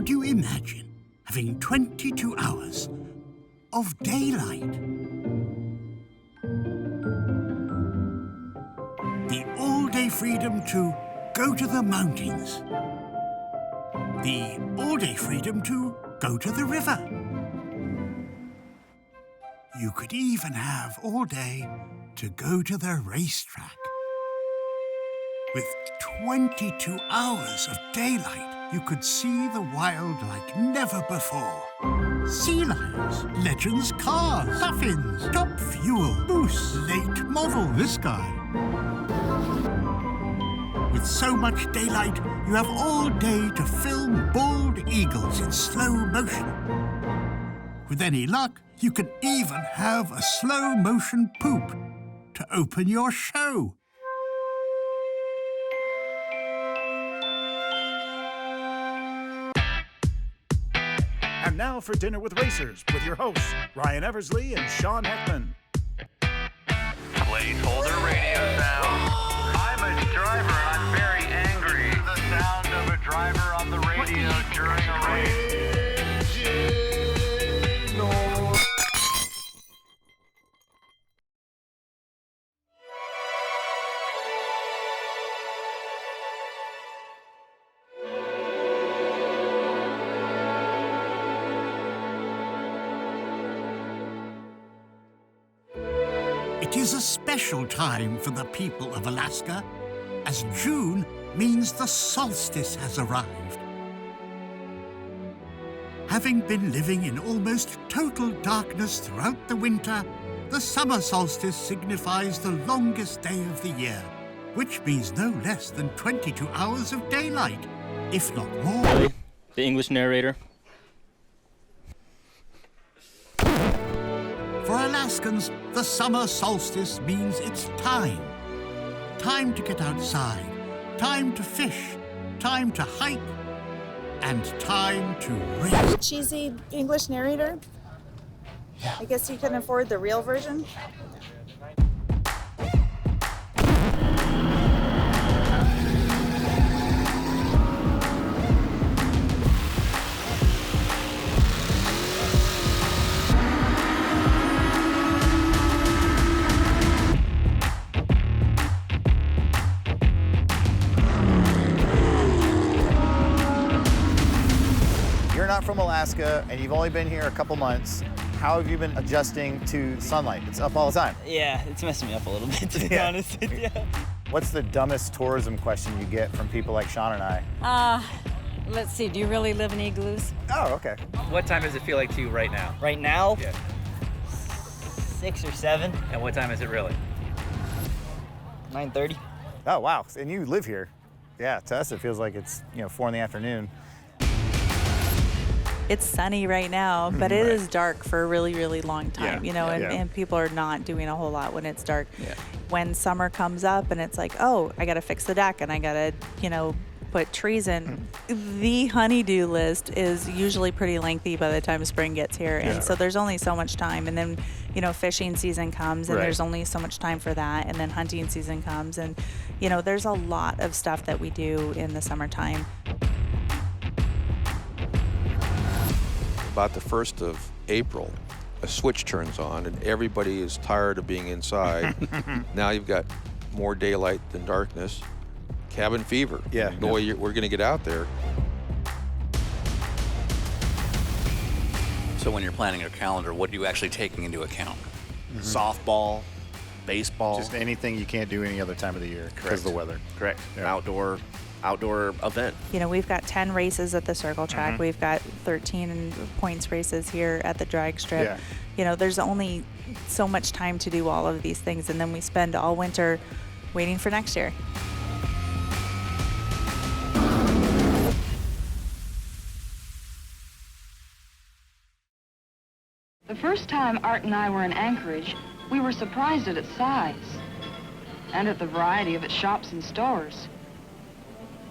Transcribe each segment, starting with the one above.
Could you imagine having 22 hours of daylight? The all-day freedom to go to the mountains. The all-day freedom to go to the river. You could even have all day to go to the racetrack. With 22 hours of daylight, you could see the wild like never before. Sea lions, legends cars, puffins, top fuel, moose, late model, this guy. With so much daylight, you have all day to film bald eagles in slow motion. With any luck, you can even have a slow motion poop to open your show. And now for Dinner with Racers with your hosts, Ryan Eversley and Sean Heckman. Placeholder radio sound. I'm a driver and I'm very angry. The sound of a driver on the radio during a race. It is a special time for the people of Alaska, as June means the solstice has arrived. Having been living in almost total darkness throughout the winter, the summer solstice signifies the longest day of the year, which means no less than 22 hours of daylight, if not more. The English narrator. For Alaskans, the summer solstice means it's time. Time to get outside, time to fish, time to hike, and time to race. Cheesy English narrator? Yeah. I guess you can afford the real version? You're not from Alaska and you've only been here a couple months. How have you been adjusting to sunlight? It's up all the time. Yeah, it's messing me up a little bit, to be honest with you. What's the dumbest tourism question you get from people like Sean and I? Let's see, do you really live in igloos? Oh, okay. What time does it feel like to you right now? Right now? Yeah. 6 or 7. And what time is it really? 9:30. Oh, wow. And you live here. Yeah, to us it feels like it's, 4 in the afternoon. It's sunny right now, but it is dark for a really, really long time, and people are not doing a whole lot when it's dark. Yeah. When summer comes up and it's like, oh, I got to fix the deck and I got to, put trees in. The honeydew list is usually pretty lengthy by the time spring gets here. And so there's only so much time. And then, fishing season comes and there's only so much time for that. And then hunting season comes. And, there's a lot of stuff that we do in the summertime. About the 1st of April, a switch turns on and everybody is tired of being inside. Now you've got more daylight than darkness. Cabin fever. Yeah. No way we're going to get out there. So when you're planning your calendar, what are you actually taking into account? Softball, baseball. Just anything you can't do any other time of the year because of the weather. Correct. Yeah. Outdoor event. We've got 10 races at the circle track. We've got 13 points races here at the drag strip. Yeah. There's only so much time to do all of these things, and then we spend all winter waiting for next year. The first time Art and I were in Anchorage, we were surprised at its size and at the variety of its shops and stores.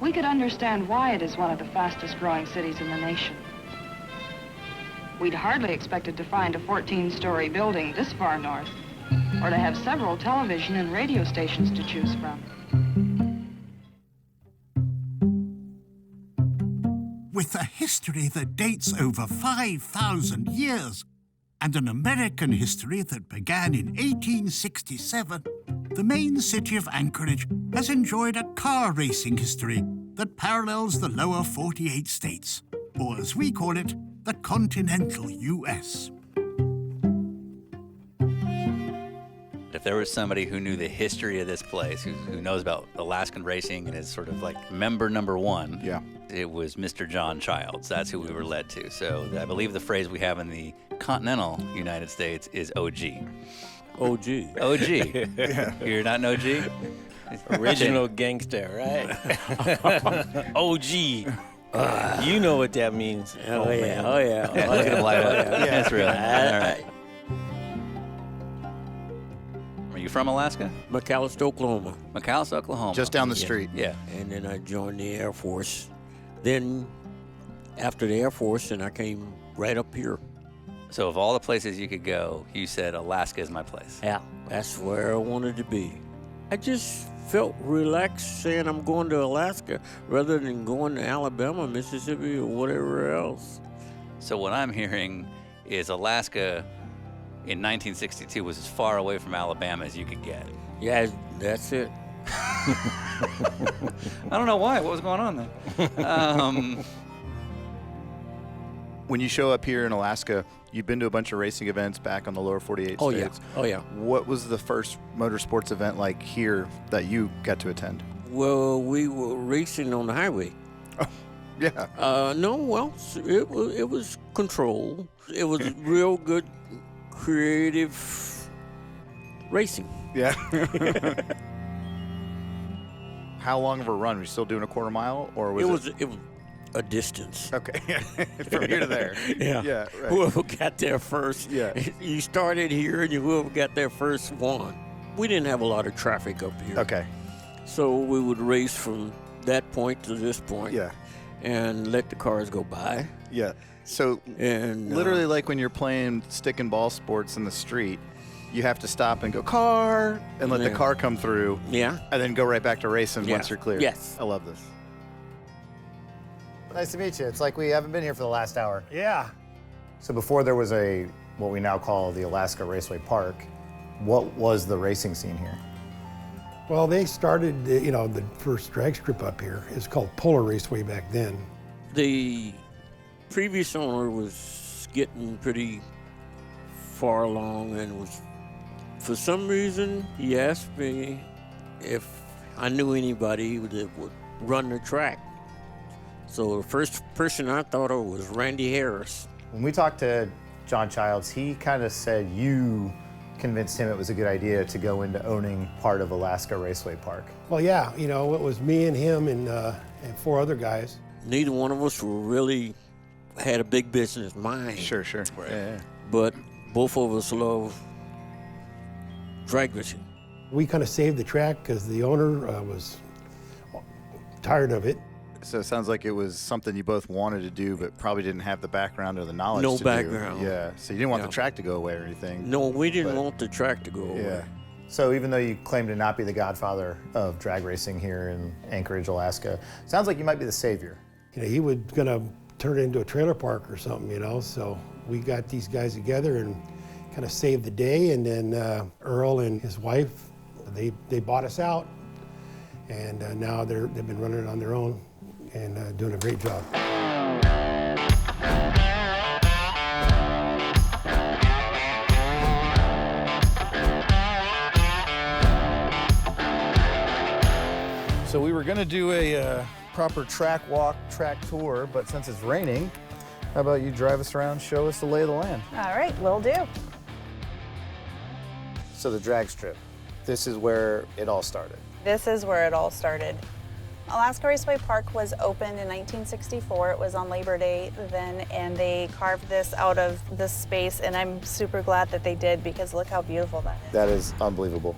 We could understand why it is one of the fastest growing cities in the nation. We'd hardly expected to find a 14-story building this far north, or to have several television and radio stations to choose from. With with a history that dates over 5,000 years and an American history that began in 1867, the main city of Anchorage has enjoyed a car racing history that parallels the lower 48 states, or as we call it, the continental U.S. If there was somebody who knew the history of this place, who knows about Alaskan racing and is sort of like member number one, it was Mr. John Childs. That's who we were led to. So I believe the phrase we have in the continental United States is OG. OG. OG. You're not an OG? Original gangster, right? OG. You know what that means. Oh yeah. Look at him light up. That's real. All right. Are you from Alaska? McAllister, Oklahoma. McAllister, Oklahoma. Just down the street. Yeah. And then I joined the Air Force. Then, after the Air Force, and I came right up here. So of all the places you could go, you said Alaska is my place. Yeah, that's where I wanted to be. I just felt relaxed saying I'm going to Alaska rather than going to Alabama, Mississippi, or whatever else. So what I'm hearing is Alaska in 1962 was as far away from Alabama as you could get. Yeah, that's it. I don't know why. What was going on there? When you show up here in Alaska, you've been to a bunch of racing events back on the lower 48 states. Oh, yeah. What was the first motorsports event like here that you got to attend? Well, we were racing on the highway. Oh, yeah. No, well, it was controlled. It was real good, creative racing. Yeah. How long of a run? Were you still doing a quarter mile, or was it was a distance. Okay. From here to there. Yeah. Yeah. Right. Whoever got there first. Yeah. You started here, and whoever got there first won. We didn't have a lot of traffic up here. Okay. So we would race from that point to this point. Yeah. And let the cars go by. Yeah. So and literally, like when you're playing stick and ball sports in the street, you have to stop and go car and let the car come through. Yeah. And then go right back to racing once you're clear. Yes. I love this. Nice to meet you. It's like we haven't been here for the last hour. Yeah. So before there was what we now call the Alaska Raceway Park, what was the racing scene here? Well, they started, the first drag strip up here. It's called Polar Raceway back then. The previous owner was getting pretty far along and was, for some reason, he asked me if I knew anybody that would run the track. So the first person I thought of was Randy Harris. When we talked to John Childs, he kind of said you convinced him it was a good idea to go into owning part of Alaska Raceway Park. Well, yeah, it was me and him and 4 other guys. Neither one of us really had a big business mind. Sure. Right. Yeah. But both of us love drag racing. We kind of saved the track because the owner was tired of it. So it sounds like it was something you both wanted to do, but probably didn't have the background or the knowledge No to background. do. Yeah. So you didn't want the track to go away or anything. No, we didn't want the track to go away. Yeah. So even though you claim to not be the godfather of drag racing here in Anchorage, Alaska, sounds like you might be the savior. He was going to turn it into a trailer park or something, so we got these guys together and kind of saved the day. And then Earl and his wife, they bought us out, and now they've been running it on their own and doing a great job. So we were going to do a proper track walk, track tour, but since it's raining, how about you drive us around, show us the lay of the land? All right, will do. So the drag strip, this is where it all started. This is where it all started. Alaska Raceway Park was opened in 1964. It was on Labor Day then, and they carved this out of this space, and I'm super glad that they did because look how beautiful that is. That is unbelievable.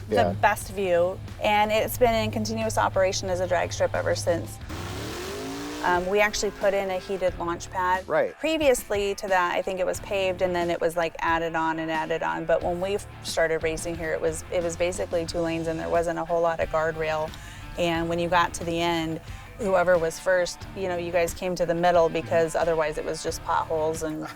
The best view, and it's been in continuous operation as a drag strip ever since. We actually put in a heated launch pad. Right. Previously to that, I think it was paved and then it was like added on. But when we started racing here, it was basically 2 lanes and there wasn't a whole lot of guardrail. And when you got to the end, whoever was first, you guys came to the middle because otherwise it was just potholes and.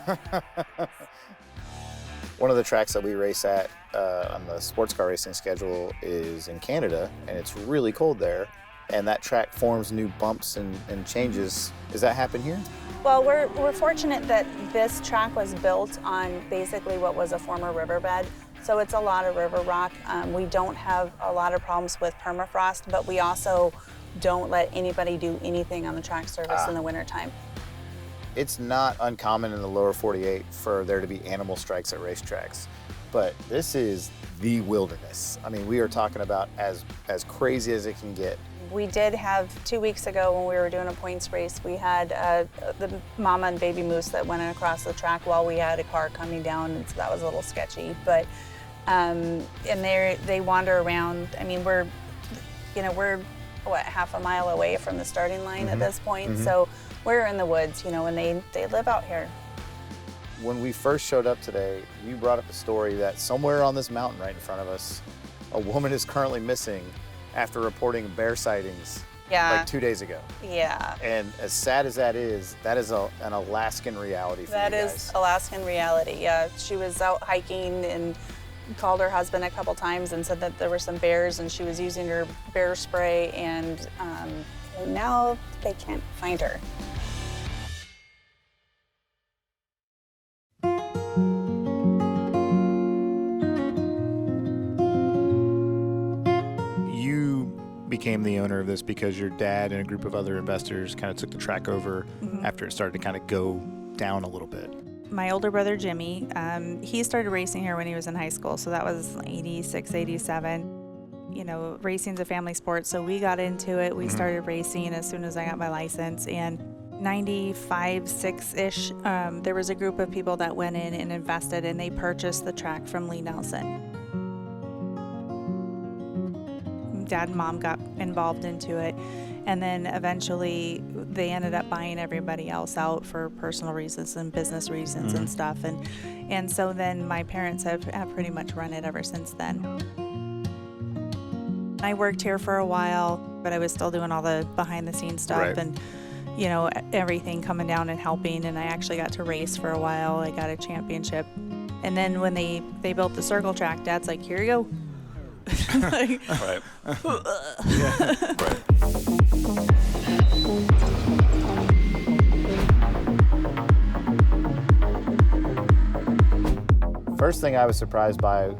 One of the tracks that we race at on the sports car racing schedule is in Canada, and it's really cold there. And that track forms new bumps and changes. Does that happen here? Well, we're fortunate that this track was built on basically what was a former riverbed. So it's a lot of river rock. We don't have a lot of problems with permafrost, but we also don't let anybody do anything on the track surface in the wintertime. It's not uncommon in the lower 48 for there to be animal strikes at racetracks, but this is the wilderness. I mean, we are talking about as crazy as it can get. We did have 2 weeks ago when we were doing a points race, we had the mama and baby moose that went across the track while we had a car coming down, and so that was a little sketchy. But and they wander around. I mean, we're what, half a mile away from the starting line at this point, so we're in the woods, and they live out here. When we first showed up today, you brought up a story that somewhere on this mountain right in front of us, a woman is currently missing after reporting bear sightings like 2 days ago. Yeah. And as sad as that is an Alaskan reality for you guys. That is Alaskan reality, yeah. She was out hiking and called her husband a couple times and said that there were some bears and she was using her bear spray, and now they can't find her. Became the owner of this because your dad and a group of other investors kind of took the track over after it started to kind of go down a little bit. My older brother, Jimmy, he started racing here when he was in high school, so that was 86, 87. Racing's a family sport, so we got into it. We started racing as soon as I got my license, and 95, 6-ish, there was a group of people that went in and invested, and they purchased the track from Lee Nelson. Dad and Mom got involved into it, and then eventually they ended up buying everybody else out for personal reasons and business reasons and stuff, and so then my parents have pretty much run it ever since then. I worked here for a while, but I was still doing all the behind the scenes stuff and everything coming down and helping, and I actually got to race for a while. I got a championship, and then when they built the circle track, Dad's like, here you go. Right. First thing I was surprised by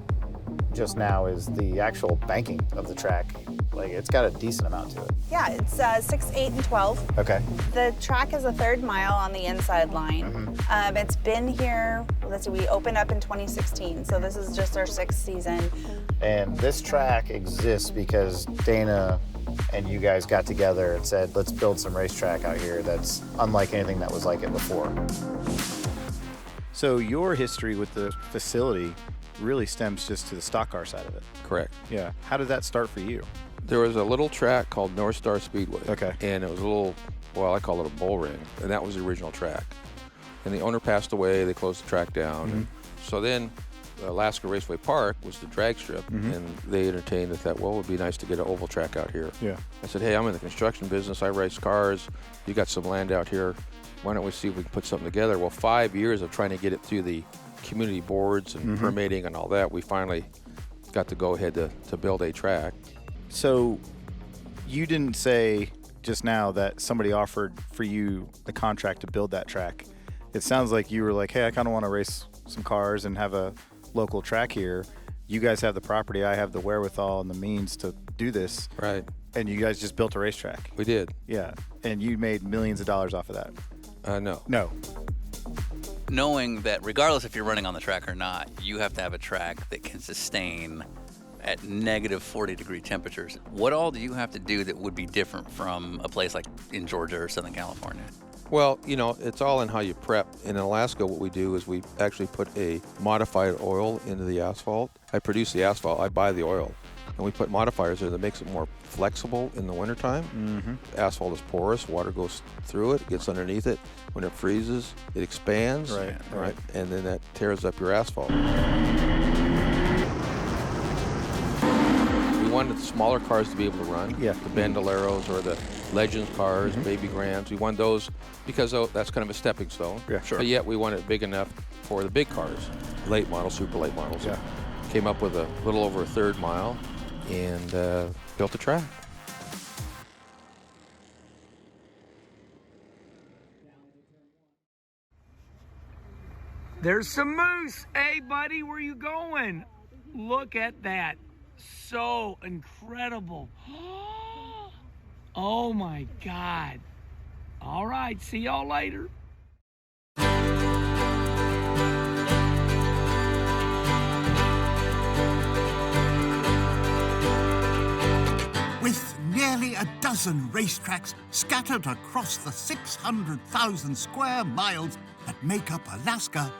just now is the actual banking of the track. Like, it's got a decent amount to it. Yeah, it's 6, 8, and 12. Okay. The track is a third mile on the inside line. It's been here, we opened up in 2016, so this is just our 6th season. And this track exists because Dana and you guys got together and said, let's build some racetrack out here that's unlike anything that was like it before. So your history with the facility really stems just to the stock car side of it. Correct. Yeah. How did that start for you? There was a little track called North Star Speedway. Okay. And it was a little, well, I call it a bull ring, and that was the original track. And the owner passed away, they closed the track down. And so then Alaska Raceway Park was the drag strip, and they entertained that, well, it would be nice to get an oval track out here. Yeah. I said, hey, I'm in the construction business, I race cars, you got some land out here, why don't we see if we can put something together? Well, 5 years of trying to get it through the community boards and permitting and all that, we finally got to go ahead to build a track. So you didn't say just now that somebody offered for you the contract to build that track. It sounds like you were like, hey, I kind of want to race some cars and have a local track here. You guys have the property, I have the wherewithal and the means to do this. Right. And you guys just built a racetrack. We did. Yeah. And you made millions of dollars off of that. No. No. Knowing that regardless if you're running on the track or not, you have to have a track that can sustain at negative 40-degree temperatures. What all do you have to do that would be different from a place like in Georgia or Southern California? Well, it's all in how you prep. In Alaska, what we do is we actually put a modified oil into the asphalt. I produce the asphalt, I buy the oil. And we put modifiers there that makes it more flexible in the wintertime. Asphalt is porous, water goes through it, gets underneath it. When it freezes, it expands. Right. And then that tears up your asphalt. We wanted the smaller cars to be able to run. Yeah. The Bandoleros or the Legends cars, Baby Grands. We wanted those because that's kind of a stepping stone. Yeah, sure. But yet we wanted it big enough for the big cars, late models, super late models. Yeah. Came up with a little over a third mile and built a track. There's some moose. Hey, buddy, where you going? Look at that. So incredible. Oh, my God. All right, see y'all later. With nearly a dozen racetracks scattered across the 600,000 square miles that make up Alaska,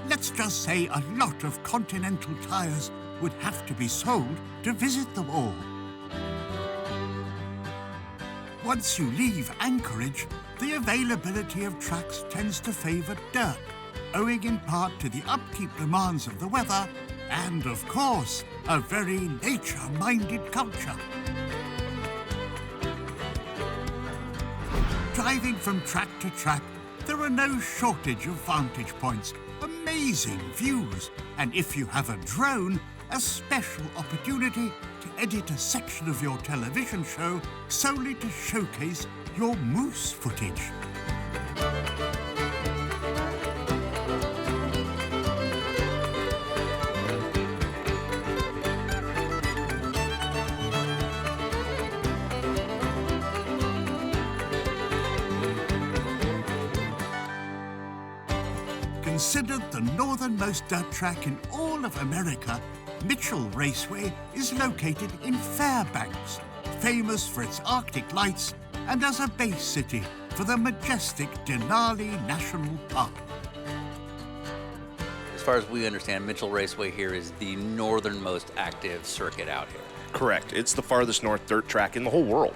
let's just say a lot of Continental tires would have to be sold to visit them all. Once you leave Anchorage, the availability of tracks tends to favor dirt, owing in part to the upkeep demands of the weather and, of course, a very nature-minded culture. Driving from track to track, there are no shortage of vantage points, amazing views, and if you have a drone, a special opportunity to edit a section of your television show solely to showcase your moose footage. Considered the northernmost dirt track in all of America, Mitchell Raceway is located in Fairbanks, famous for its Arctic lights and as a base city for the majestic Denali National Park. As far as we understand, Mitchell Raceway here is the northernmost active circuit out here. Correct. It's the farthest north dirt track in the whole world.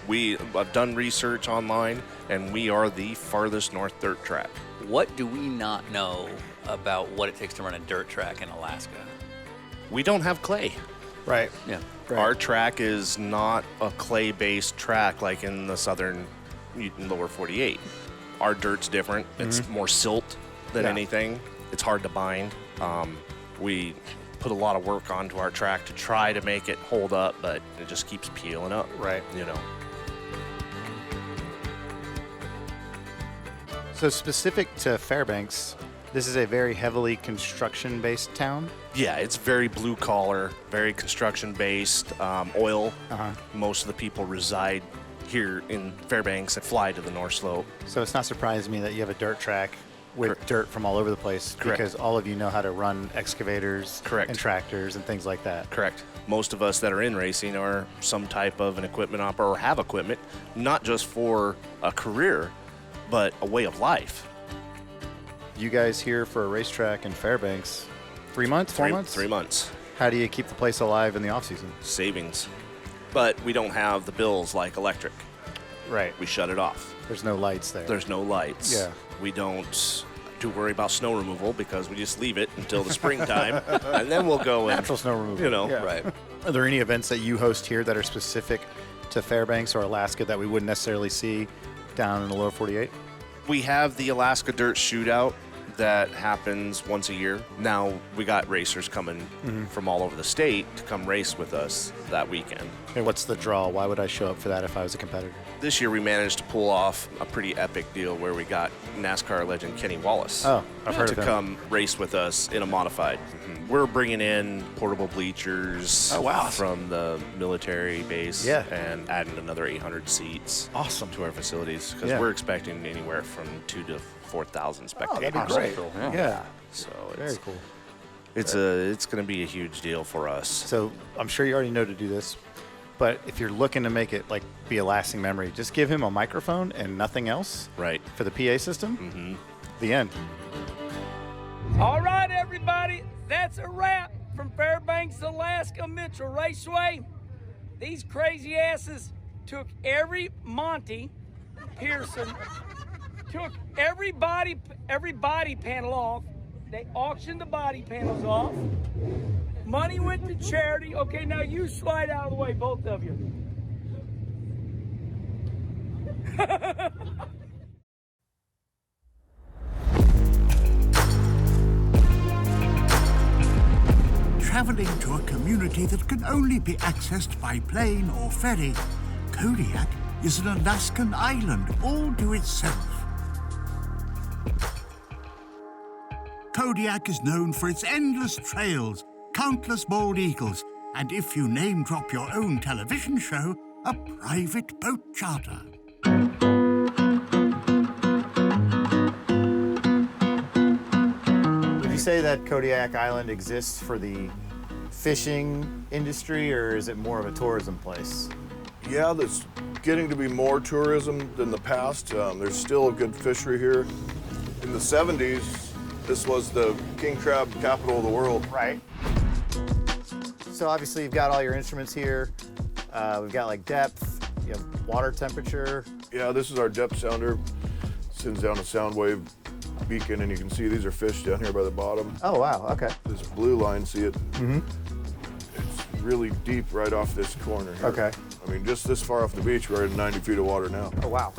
I've done research online, and we are the farthest north dirt track. What do we not know about what it takes to run a dirt track in Alaska? We don't have clay. Right. Yeah. Right. Our track is not a clay-based track like in the southern lower 48. Our dirt's different. It's more silt than anything. It's hard to bind. We put a lot of work onto our track to try to make it hold up, but it just keeps peeling up. Right. You know. So specific to Fairbanks, this is a very heavily construction-based town? Yeah, it's very blue-collar, very construction-based, oil. Most of the people reside here in Fairbanks and fly to the North Slope. So it's not surprising me that you have a dirt track with dirt from all over the place. Correct. Because all of you know how to run excavators and tractors and things like that. Correct. Most of us that are in racing are some type of an equipment operator or have equipment, not just for a career, but a way of life. You guys here for a racetrack in Fairbanks, 3 months, 4 months? 3 months. How do you keep the place alive in the off-season? Savings. But we don't have the bills like electric. Right. We shut it off. There's no lights there. There's no lights. Yeah. We don't do worry about snow removal because we just leave it until the springtime, and then we'll go in. Natural snow removal. You know. Yeah. Right. Are there any events that you host here that are specific to Fairbanks or Alaska that we wouldn't necessarily see down in the lower 48? We have the Alaska Dirt Shootout that happens once a year. Now we got racers coming from all over the state to come race with us that weekend. And what's the draw? Why would I show up for that if I was a competitor? This year we managed to pull off a pretty epic deal where we got NASCAR legend Kenny Wallace I've heard to of him. come race with us in a modified. We're bringing in portable bleachers from the military base and adding another 800 seats to our facilities because we're expecting anywhere from 2,000 to 4,000 spectators. That'd be great. Yeah. So Very cool. It's going to be a huge deal for us. So I'm sure you already know to do this, but if you're looking to make it like be a lasting memory, just give him a microphone and nothing else. Right. For the PA system. The end. All right, everybody, that's a wrap from Fairbanks, Alaska, Mitchell Raceway. These crazy asses took every Monty Pearson, took every body panel off, They auctioned the body panels off. Money went to charity. Okay, now you slide out of the way, both of you. Traveling to a community that can only be accessed by plane or ferry, Kodiak is an Alaskan island all to itself. Kodiak is known for its endless trails, countless bald eagles, and if you name drop your own television show, a private boat charter. Would you say that Kodiak Island exists for the fishing industry, or is it more of a tourism place? Yeah, there's getting to be more tourism than the past. There's still a good fishery here. In the 70s, this was the king crab capital of the world. Right. So obviously you've got all your instruments here. We've got like depth, you have water temperature. Yeah, this is our depth sounder. Sends down a sound wave beacon, and you can see these are fish down here by the bottom. Oh, wow, okay. This blue line, see it? Mm-hmm. It's really deep right off this corner here. Okay. I mean, just this far off the beach, we're at 90 feet of water now. Oh, wow.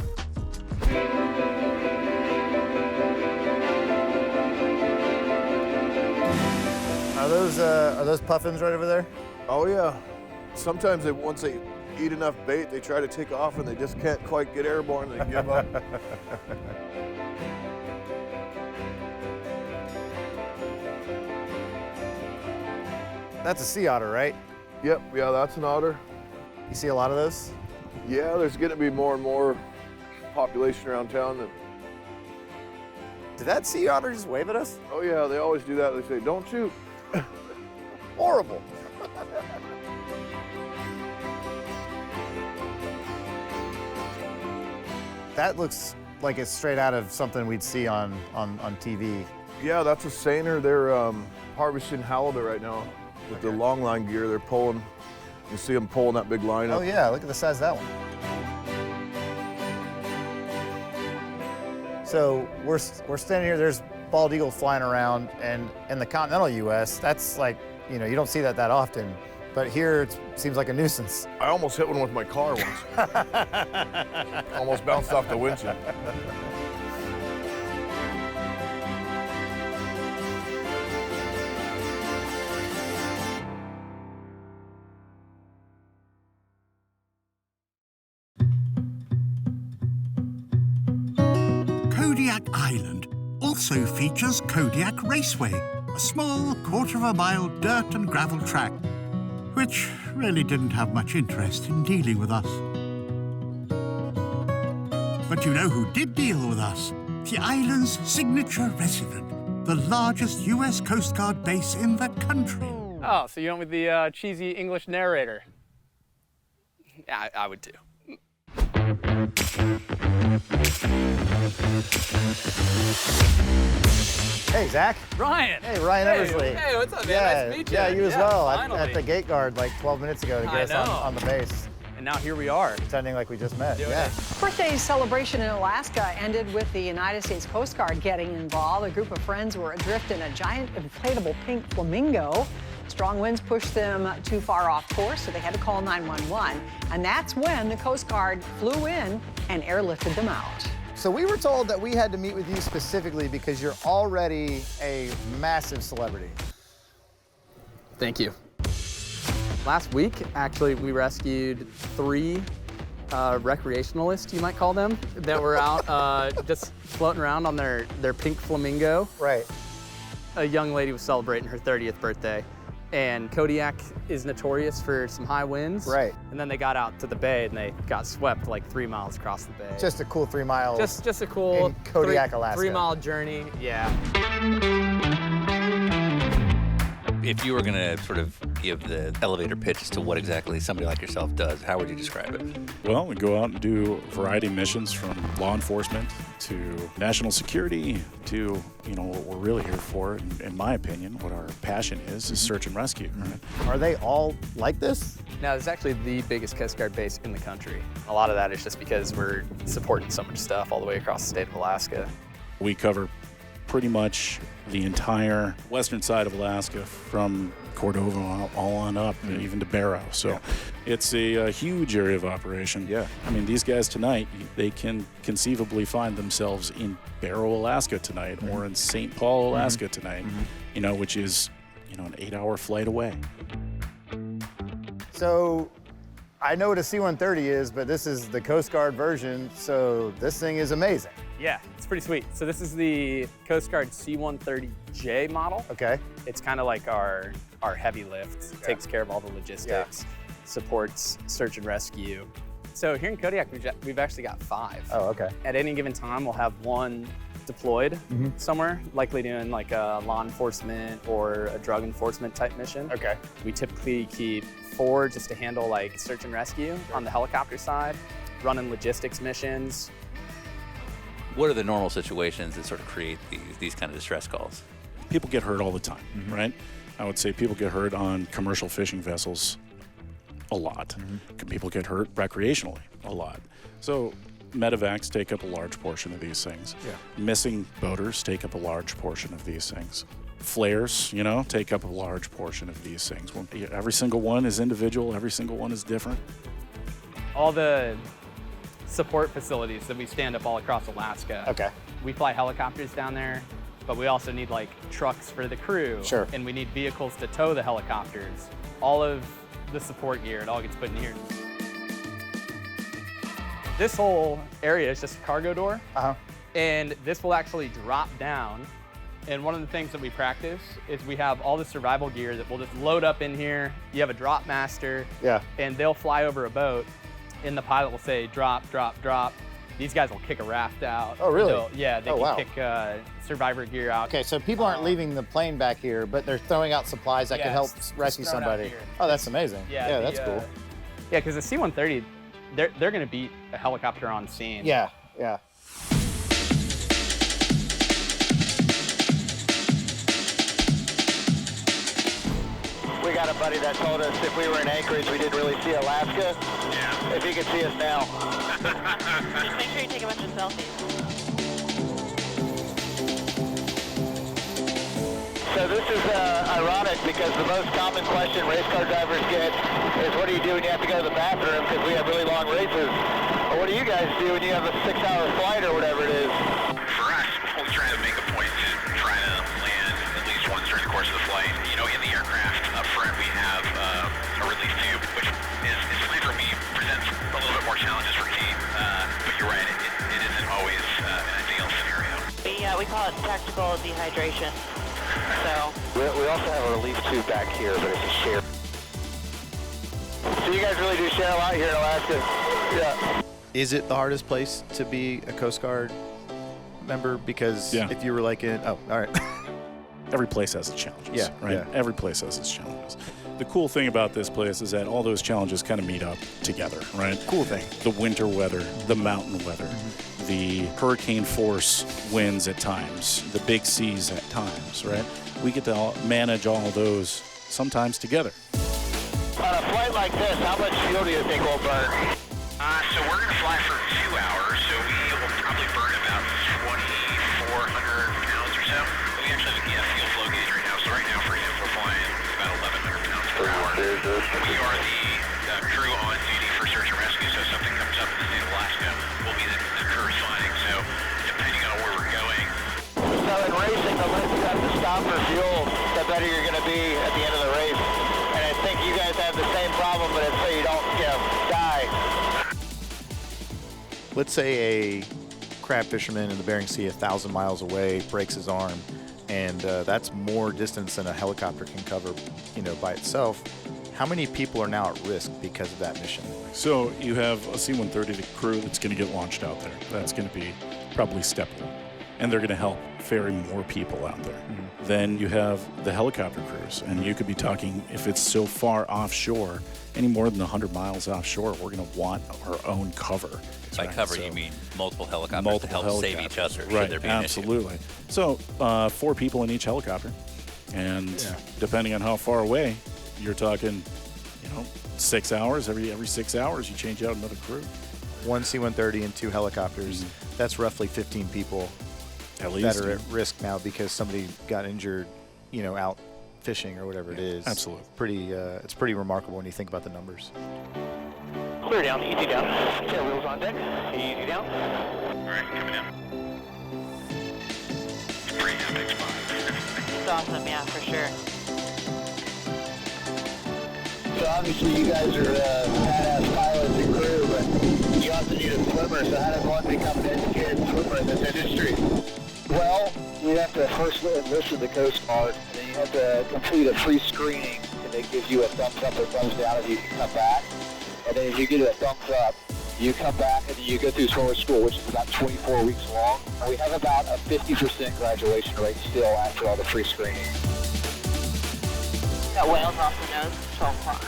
Are those puffins right over there? Oh, yeah. Sometimes once they eat enough bait, they try to take off and they just can't quite get airborne and they give up. That's a sea otter, right? Yep, yeah, that's an otter. You see a lot of those? Yeah, there's going to be more and more population around town. Did that sea otter just wave at us? Oh, yeah, they always do that. They say, don't shoot. Horrible. That looks like it's straight out of something we'd see on TV. Yeah, that's a seiner. They're harvesting halibut right now with the long line gear. They're pulling. You see them pulling that big line up. Oh, yeah, look at the size of that one. So we're standing here, there's bald eagle flying around, and in the continental U.S., that's like, you know, you don't see that often. But here, it seems like a nuisance. I almost hit one with my car once. Almost bounced off the windshield. Kodiak Island also features Kodiak Raceway, a small quarter-of-a-mile dirt and gravel track, which really didn't have much interest in dealing with us. But you know who did deal with us? The island's signature resident, the largest U.S. Coast Guard base in the country. Oh, so you went with the cheesy English narrator. Yeah, I would too. Hey, Zach. Ryan. Hey, Ryan Eversley. Hey, what's up, man? Yeah, Nice to meet you. Yeah, you as well. Finally. At the gate guard like 12 minutes ago to get us on the base. And now here we are. Pretending like we just met. Yeah. Birthday celebration in Alaska ended with the United States Coast Guard getting involved. A group of friends were adrift in a giant inflatable pink flamingo. Strong winds pushed them too far off course, so they had to call 911. And that's when the Coast Guard flew in and airlifted them out. So we were told that we had to meet with you specifically because you're already a massive celebrity. Thank you. Last week, actually, we rescued 3 recreationalists, you might call them, that were out just floating around on their pink flamingo. Right. A young lady was celebrating her 30th birthday. And Kodiak is notorious for some high winds. Right. And then they got out to the bay and they got swept like 3 miles across the bay. Just a cool 3 miles. Just a cool in Kodiak, Alaska. 3-mile journey, yeah. If you were going to sort of give the elevator pitch as to what exactly somebody like yourself does, how would you describe it? Well, we go out and do a variety of missions, from law enforcement to national security to, you know, what we're really here for, in my opinion, what our passion is search and rescue. Right? Are they all like this? No, it's actually the biggest Coast Guard base in the country. A lot of that is just because we're supporting so much stuff all the way across the state of Alaska. We cover pretty much the entire western side of Alaska from Cordova all on up, even to Barrow. So it's a huge area of operation. Yeah. I mean, these guys tonight, they can conceivably find themselves in Barrow, Alaska tonight, or in St. Paul, Alaska tonight, you know, which is, you know, an 8-hour flight away. So I know what a C-130 is, but this is the Coast Guard version, so this thing is amazing. Yeah, it's pretty sweet. So this is the Coast Guard C-130J model. Okay. It's kind of like our heavy lift, takes care of all the logistics, supports search and rescue. So here in Kodiak, we've actually got 5. Oh, okay. At any given time, we'll have 1 deployed somewhere, likely doing like a law enforcement or a drug enforcement type mission. Okay. We typically keep 4 just to handle like search and rescue on the helicopter side, running logistics missions. What are the normal situations that sort of create these kind of distress calls? People get hurt all the time, right? I would say people get hurt on commercial fishing vessels a lot. People get hurt recreationally a lot. So medevacs take up a large portion of these things. Missing boaters take up a large portion of these things. Flares, you know, take up a large portion of these things. Every single one is individual. Every single one is different. All the support facilities that we stand up all across Alaska. Okay. We fly helicopters down there, but we also need like trucks for the crew. Sure. And we need vehicles to tow the helicopters. All of the support gear, it all gets put in here. This whole area is just a cargo door. And this will actually drop down. And one of the things that we practice is we have all the survival gear that we'll just load up in here. You have a drop master. And they'll fly over a boat, and the pilot will say, drop, drop, drop. These guys will kick a raft out. Oh, really? They can kick survivor gear out. Okay, so people aren't leaving the plane back here, but they're throwing out supplies that can help rescue somebody. Oh, that's amazing. Yeah, that's cool. Yeah, because the C-130, they're going to beat a helicopter on scene. Yeah. We got a buddy that told us if we were in Anchorage, we didn't really see Alaska. Yeah. If you could see us now. Just make sure you take a bunch of selfies. So this is ironic because the most common question race car drivers get is, what do you do when you have to go to the bathroom because we have really long races? Or what do you guys do when you have a 6-hour flight or whatever it is? For us, we try to make a point to try to land at least once during the course of the flight. You know, in the aircraft up front we have a relief tube, which is fine for me, presents a little bit more challenges for Kate, but you're right, it isn't always an ideal scenario. We call it tactical dehydration. So We also have a relief tube back here, but it's a share. So you guys really do share a lot here in Alaska? Yeah. Is it the hardest place to be a Coast Guard member? Because if you were like in, all right. Every place has its challenges, right? Yeah. Every place has its challenges. The cool thing about this place is that all those challenges kind of meet up together, right? Cool thing. The winter weather, the mountain weather, the hurricane force winds at times, the big seas at times, right? We get to manage all of those sometimes together. On a flight like this, how much fuel do you think we'll burn? So we're going to fly for 2 hours, so we will probably burn about 2,400 pounds or so. We actually have a fuel flow gauge right now, so right now, for example, we're flying about 1,100 pounds per hour. We are the crew on duty for search and rescue, so if something comes up in the state of Alaska, we'll be the crew responding. So depending on where we're going. So in racing, the less you have to stop for fuel, the better you're going to be at the end of the race. And I think you guys have the same problem, but it's so you don't, die. Let's say a crab fisherman in the Bering Sea 1,000 miles away breaks his arm, and that's more distance than a helicopter can cover, by itself. How many people are now at risk because of that mission? So you have a C-130 crew that's going to get launched out there. That's going to be probably step 1. And they're going to help ferry more people out there. Then you have the helicopter crews, and you could be talking, if it's so far offshore, any more than 100 miles offshore, we're going to want our own cover. By cover, you mean multiple helicopters to help save each other. Right, should there be an absolutely. So 4 people in each helicopter, and depending on how far away, you're talking, 6 hours. Every 6 hours, you change out another crew. 1 C-130 and 2 helicopters. That's roughly 15 people At least, that are at risk now because somebody got injured, out fishing or whatever it is. Absolutely. It's pretty remarkable when you think about the numbers. Clear down, easy down. Tail wheels on deck, easy down. All right, coming in. Pretty epic spot. It's awesome, yeah, for sure. So obviously you guys are badass pilots and crew, but you also need a swimmer, so how does one become an educated swimmer in this industry? Well, you have to first enlist to the Coast Guard, and then you have to complete a free screening, and it gives you a thumbs up or thumbs down if you can come back. And then if you get a thumbs up, you come back and then you go through swimmer school, which is about 24 weeks long. And we have about a 50% graduation rate still after all the free screening. Got whales off the nose, 12 o'clock.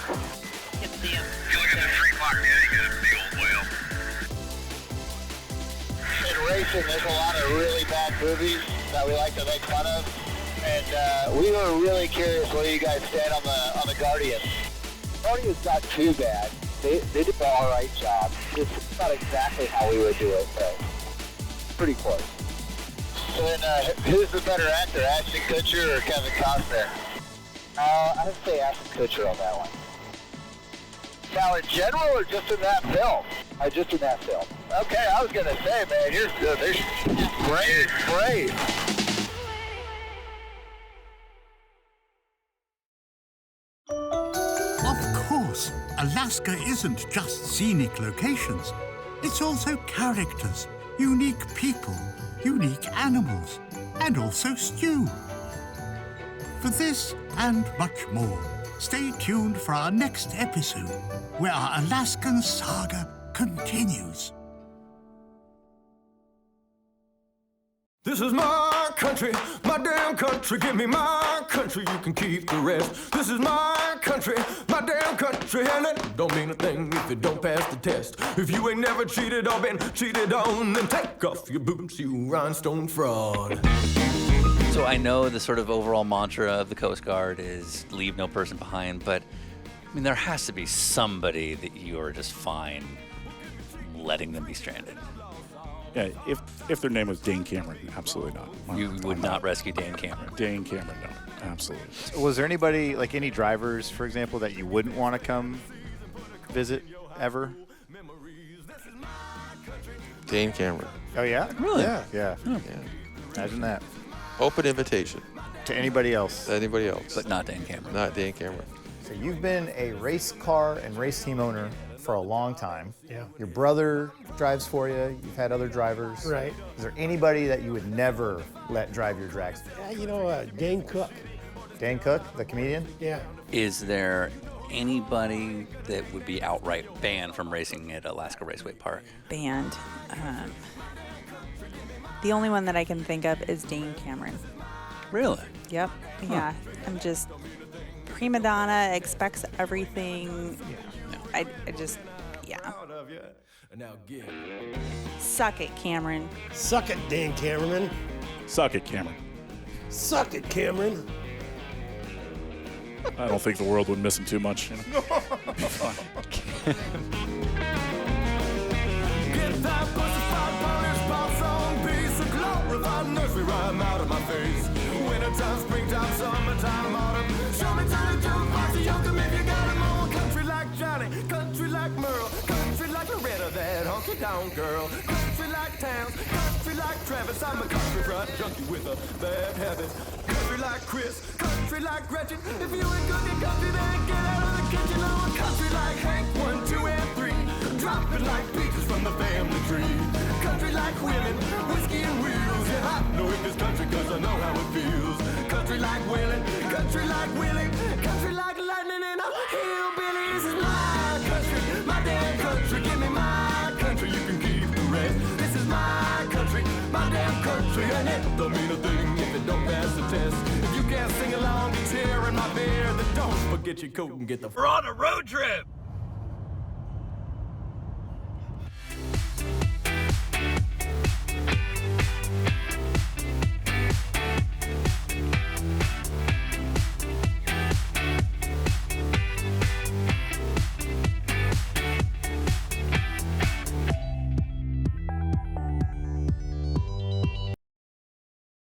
Get to see them. If you look at that 3 o'clock, yeah, you got a big old whale. In racing, there's a lot of really bad movies that we like to make fun of. And we were really curious where you guys stand on the Guardian. Guardian's not too bad. They did an alright job. It's not exactly how we would do it, but pretty close. So then, who's the better actor, Ashton Kutcher or Kevin Costner? I'd say Ashton Kutcher on that one. Now, in general or just in that film? Just in that film. Okay, I was going to say, man, you're brave. Of course, Alaska isn't just scenic locations. It's also characters, unique people, unique animals, and also stew. For this and much more, stay tuned for our next episode, where our Alaskan saga continues. This is my country, my damn country. Give me my country, you can keep the rest. This is my country, my damn country. And it don't mean a thing if it don't pass the test. If you ain't never cheated or been cheated on, then take off your boots, you rhinestone fraud. So I know the sort of overall mantra of the Coast Guard is leave no person behind, but I mean, there has to be somebody that you are just fine letting them be stranded. Yeah, if their name was Dane Cameron, absolutely not. You would not rescue Dane Cameron. Dane Cameron, no, absolutely. Was there anybody, like any drivers, for example, that you wouldn't want to come visit ever? Dane Cameron. Oh, yeah? Really? Yeah. Yeah. Imagine that. Open invitation. To anybody else. Anybody else. But not Dane Cameron. Not Dane Cameron. So you've been a race car and race team owner for a long time. Yeah. Your brother drives for you. You've had other drivers. Right. Is there anybody that you would never let drive your drags? Dane Cook. Dane Cook, the comedian? Yeah. Is there anybody that would be outright banned from racing at Alaska Raceway Park? Banned. The only one that I can think of is Dane Cameron. Really? Yep. Huh. Yeah. I'm just prima donna, expects everything. I just, yeah. Suck it, Cameron. Suck it, Dane Cameron. Suck it, Cameron. Suck it, Cameron. I don't think the world would miss him too much. Be fine. Get that pussified pony spots on piece of glorified nursery rhyme out of my face. Wintertime, springtime, summertime, autumn. Show me tiny jukebox, you yoke 'em if you got 'em on. Country like Johnny, country like Merle, country like Loretta, that honky down girl. Country like Towns, country like Travis. I'm a country fried junkie with a bad habit. Country like Chris, country like Gretchen. If you ain't cooking country, then get out of the kitchen. I'm a country like Hank, 1, 2, and 3. Dropping like peaches from the family tree. Country like women, whiskey and wheels. Yeah, I know in this country 'cause I know how it feels. Country like Waylon, country like Willie, country like lightning and a hillbilly. This is my country, my damn country. Give me my country, you can keep the rest. This is my country, my damn country. And it don't mean a thing if it don't pass the test. If you can't sing along to tearing my beer, then don't forget your coat and get the... We're on a road trip!